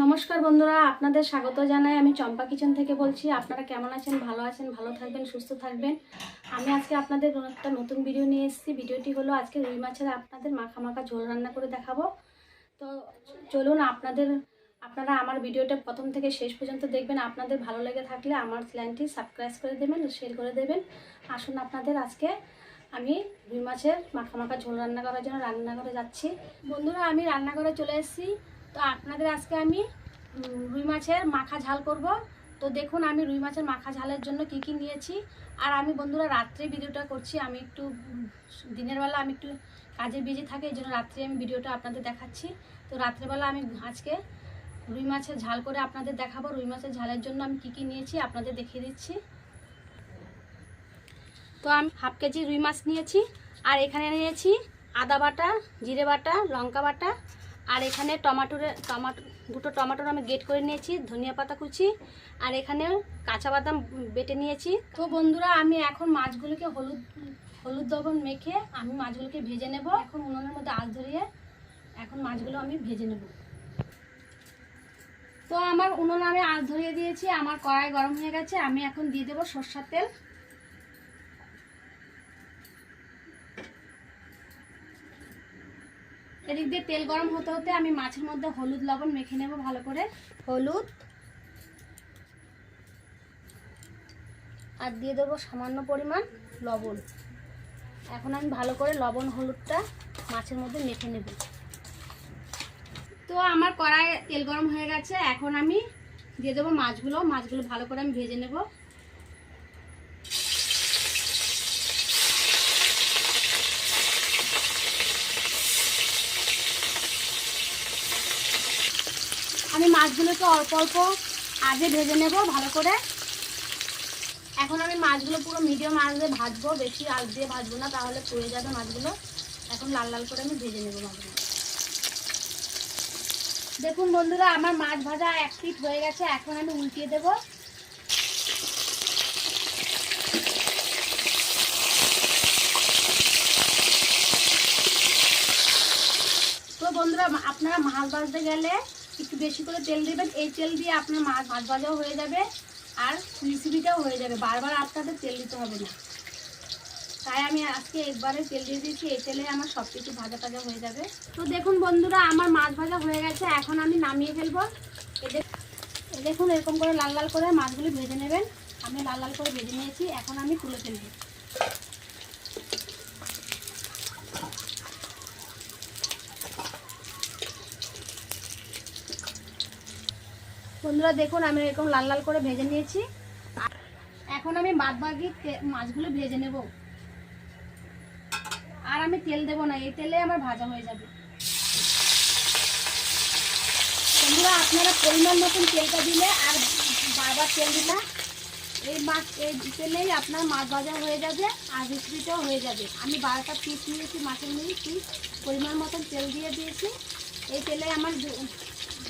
নমস্কার বন্ধুরা, আপনাদের স্বাগত জানাই। আমি চম্পা কিচেন থেকে বলছি। আপনারা কেমন আছেন? ভালো আছেন? ভালো থাকবেন, সুস্থ থাকবেন। আমি আজকে আপনাদের একটা নতুন ভিডিও নিয়ে এসেছি। ভিডিওটি হলো আজকে রুই মাছের আপনাদের মাখা মাখা ঝোল রান্না করে দেখাবো। তো চলুন, আপনারা আমার ভিডিওটা প্রথম থেকে শেষ পর্যন্ত দেখবেন। আপনাদের ভালো লেগে থাকলে আমার চ্যানেলটি সাবস্ক্রাইব করে দেবেন, শেয়ার করে দেবেন। আসুন, আপনাদের আজকে আমি রুই মাছের মাখা মাখা ঝোল রান্না করার জন্য রান্নাঘরে যাচ্ছি। বন্ধুরা, আমি রান্নাঘরে চলে এসেছি। তো আপনাদের আজকে আমি রুই মাছের মাখা ঝাল করব। তো দেখুন, আমি রুই মাছের মাখা ঝালের জন্য কি কি নিয়েছি। আর আমি বন্ধুরা রাত্রে ভিডিওটা করছি। আমি একটু দিনের বেলা আমি একটু কাজে বিজি থাকি, এই জন্য রাত্রে আমি ভিডিওটা আপনাদের দেখাচ্ছি। তো রাত্রেবেলা আমি আজকে রুই মাছের ঝাল করে আপনাদের দেখাবো। রুই মাছের ঝালের জন্য আমি কি কি নিয়েছি আপনাদের দেখিয়ে দিচ্ছি। তো আমি হাফ কেজি রুই মাছ নিয়েছি। আর এখানে নিয়েছি আদা বাটা, জিরে বাটা, লঙ্কা বাটা। আর এখানে দুটো টমেটোর আমি গ্রেট করে নিয়েছি, ধনিয়া পাতা কুচি। আর এখানে কাঁচা বাদাম বেটে নিয়েছি। তো বন্ধুরা, আমি এখন মাছগুলোকে হলুদ লবণ মেখে আমি মাছগুলোকে ভেজে নেব। এখন উনুনের মধ্যে আঁচ ধরিয়ে এখন মাছগুলো আমি ভেজে নেব। তো আমার উনুনে আমি আঁচ ধরিয়ে দিয়েছি, আমার কড়াই গরম হয়ে গেছে। আমি এখন দিয়ে দেবো সরষের তেল। এদিক দিয়ে তেল গরম হতে হতে আমি মাছের মধ্যে হলুদ লবণ মেখে নেব ভালো করে। হলুদ আর দিয়ে দেবো সামান্য পরিমাণ লবণ। এখন আমি ভালো করে লবণ হলুদটা মাছের মধ্যে মেখে নেব। তো আমার কড়াইয়ে তেল গরম হয়ে গেছে। এখন আমি দিয়ে দেবো মাছগুলো ভালো করে আমি ভেজে নেব। আমি মাছগুলোকে অল্প অল্প আগে ভেজে নেব ভালো করে। এখন আমি মাছগুলো পুরো মিডিয়াম আঁচ দিয়ে ভাজবো, বেশি আঁচ দিয়ে ভাজবো না, তাহলে পুড়ে যাবে মাছগুলো। এখন লাল লাল করে আমি ভেজে নেব মাছগুলো। দেখুন বন্ধুরা, আমার মাছ ভাজা এক পিঠ হয়ে গেছে। এখন আমি উল্টিয়ে দেব। তো বন্ধুরা, আপনারা মাছ ভাজতে গেলে একটু বেশি করে তেল দেবেন। এই তেল দিয়ে আপনার মাছ ভাজাও হয়ে যাবে আর রেসিপিটাও হয়ে যাবে। বারবার আপনাদের তেল দিতে হবে না। তাই আমি আজকে একবারে তেল দিয়ে দিয়েছি। এই তেলে আমার সব কিছু ভাজা টাজা হয়ে যাবে। তো দেখুন বন্ধুরা, আমার মাছ ভাজা হয়ে গেছে। এখন আমি নামিয়ে ফেলবো। দেখুন, এরকম করে লাল লাল করে মাছগুলি ভেজে নেবেন। আমি লাল লাল করে ভেজে নিয়েছি। এখন আমি তুলে ফেলবো। বন্ধুরা দেখুন, আমি এরকম লাল লাল করে ভেজে নিয়েছি। এখন আমি বাদবাকি মাছগুলো ভেজে নেব। আর আমি তেল দেব না, এই তেলে আমার ভাজা হয়ে যাবে। বন্ধুরা, আপনারা পরিমাণ মতন তেলটা দিলে আর বারবার তেল দিলে এই তেলেই আপনার মাছ ভাজা হয়ে যাবে আর রেসিপিটাও হয়ে যাবে। আমি 12টা পিস নিয়েছি, মাছের পিস পরিমাণ মতন তেল দিয়ে দিয়েছি। এই তেলে আমার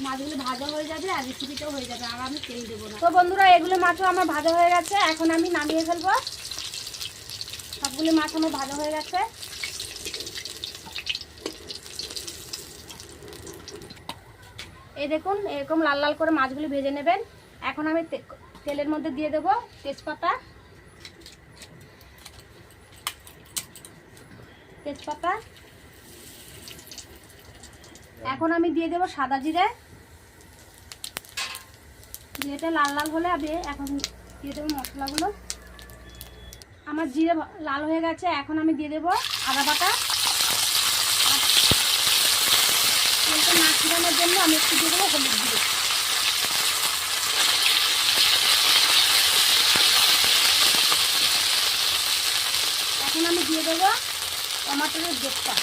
মাছগুলো ভাজা হয়ে যাবে আর রেসিপিটাও হয়ে যাবে, আর আমি তেল দেবো না। তো বন্ধুরা, এগুলো মাছও আমার ভাজা হয়ে গেছে। এখন আমি নামিয়ে ফেলবো। সবগুলো মাছ আমার ভাজা হয়ে গেছে। এই দেখুন, এরকম লাল লাল করে মাছগুলি ভেজে নেবেন। এখন আমি তেলের মধ্যে দিয়ে দেবো তেজপাতা। এখন আমি দিয়ে দেবো সাদা জিরে। জিরেটা লাল লাল হলে আমি এখন দিয়ে দেবো মশলাগুলো। আমার জিরে লাল হয়ে গেছে। এখন আমি দিয়ে দেবো আদা বাটা। তেলটা না ছিটানোর জন্য আমি একটু দিয়ে দেবো হলুদ গুঁড়ো। এখন আমি দিয়ে দেবো টমাটোর গ্রেটটা।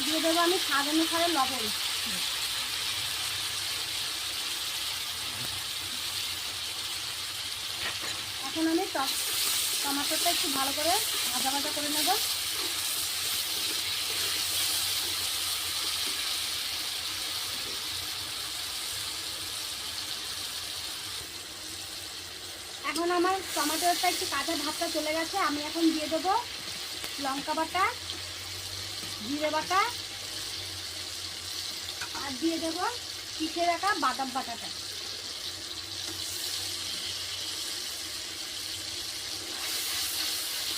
দিয়ে দেবো আমি স্বাদ অনুসারে লবণ। এখন আমি টমাটোটা একটু ভালো করে ভাজা ভাজা করে নেব। এখন আমার টমেটোটা একটু কাঁচা ভাবটা চলে গেছে, আমি এখন দিয়ে দেবো লঙ্কা বাটা, জিরে বাটা, আর দিয়ে দেবো পিষে রাখা বাদাম বাটাটা।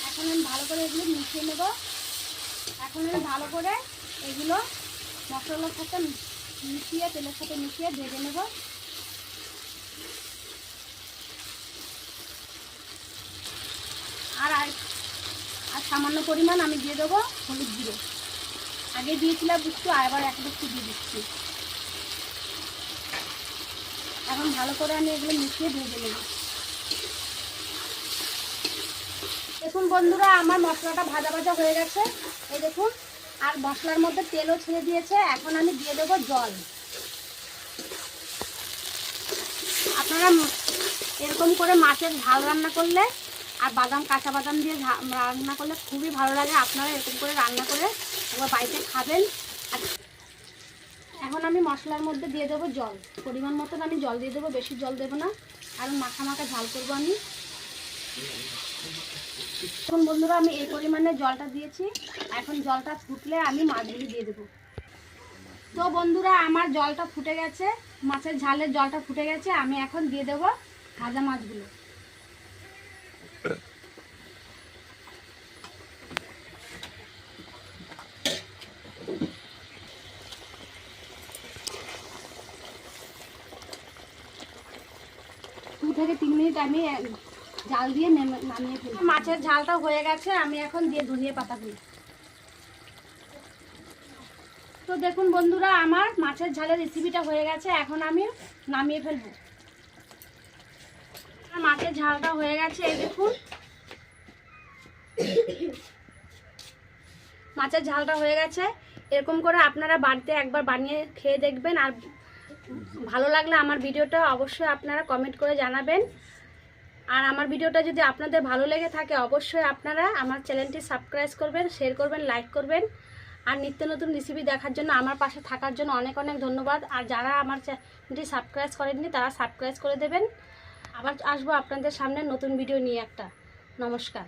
এখন আমি ভালো করে এগুলো মিশিয়ে নেব। এখন আমি ভালো করে এগুলো মশলার সাথে মিশিয়ে, তেলের সাথে মিশিয়ে ভেজে নেব। আর সামান্য পরিমাণ আমি দিয়ে দেবো হলুদ গুঁড়ো। আগে দিয়েছিলাম একটু, আবার একটু দিয়ে দিচ্ছি। এখন ভালো করে আমি এগুলো মিশিয়ে ভেজে নেব। দেখুন বন্ধুরা, আমার মশলাটা ভাজা ভাজা হয়ে গেছে, এই দেখুন। আর মশলার মধ্যে তেলও ছেড়ে দিয়েছে। এখন আমি দিয়ে দেবো জল। আপনারা এরকম করে মাছের ঝাল রান্না করলে আর কাঁচা বাদাম দিয়ে রান্না করলে খুবই ভালো লাগে। আপনারা এরকম করে রান্না করে একবার বাড়িতে খাবেন। এখন আমি মশলার মধ্যে দিয়ে দেবো জল, পরিমাণ মতন আমি জল দিয়ে দেবো, বেশি জল দেবো না, কারণ মাখা মাখা ঝাল করবো আমি। এখন বন্ধুরা আমি এই পরিমাণে জলটা দিয়েছি। এখন জলটা ফুটলে আমি মাছগুলি দিয়ে দেবো। তো বন্ধুরা, আমার জলটা ফুটে গেছে, মাছের ঝালের জলটা ফুটে গেছে। আমি এখন দিয়ে দেবো ভাজা মাছগুলো। থেকে 3 মিনিট আমি জাল দিয়ে নামিয়ে ফেলি। মাছের ঝালটা হয়ে গেছে, আমি এখন দিয়ে ধনিয়া পাতা দিই। তো দেখুন বন্ধুরা, আমার মাছের ঝালের রেসিপিটা হয়ে গেছে। এখন আমি নামিয়ে ফেলবো। মাছের ঝালটা হয়ে গেছে, এই দেখুন মাছের ঝালটা হয়ে গেছে। এরকম করে আপনারা বাড়িতে একবার বানিয়ে খেয়ে দেখবেন। আর ভালো লাগলে আমার ভিডিওটা অবশ্যই আপনারা কমেন্ট করে জানাবেন। আর আমার ভিডিওটা যদি আপনাদের ভালো লেগে থাকে, অবশ্যই আপনারা আমার চ্যানেলটি সাবস্ক্রাইব করবেন, শেয়ার করবেন, লাইক করবেন। আর নিত্য নতুন রেসিপি দেখার জন্য, আমার পাশে থাকার জন্য অনেক অনেক ধন্যবাদ। আর যারা আমার চ্যানেলটি সাবস্ক্রাইব করেননি, তারা সাবস্ক্রাইব করে দেবেন। আবার আসবো আপনাদের সামনে নতুন ভিডিও নিয়ে একটা। নমস্কার।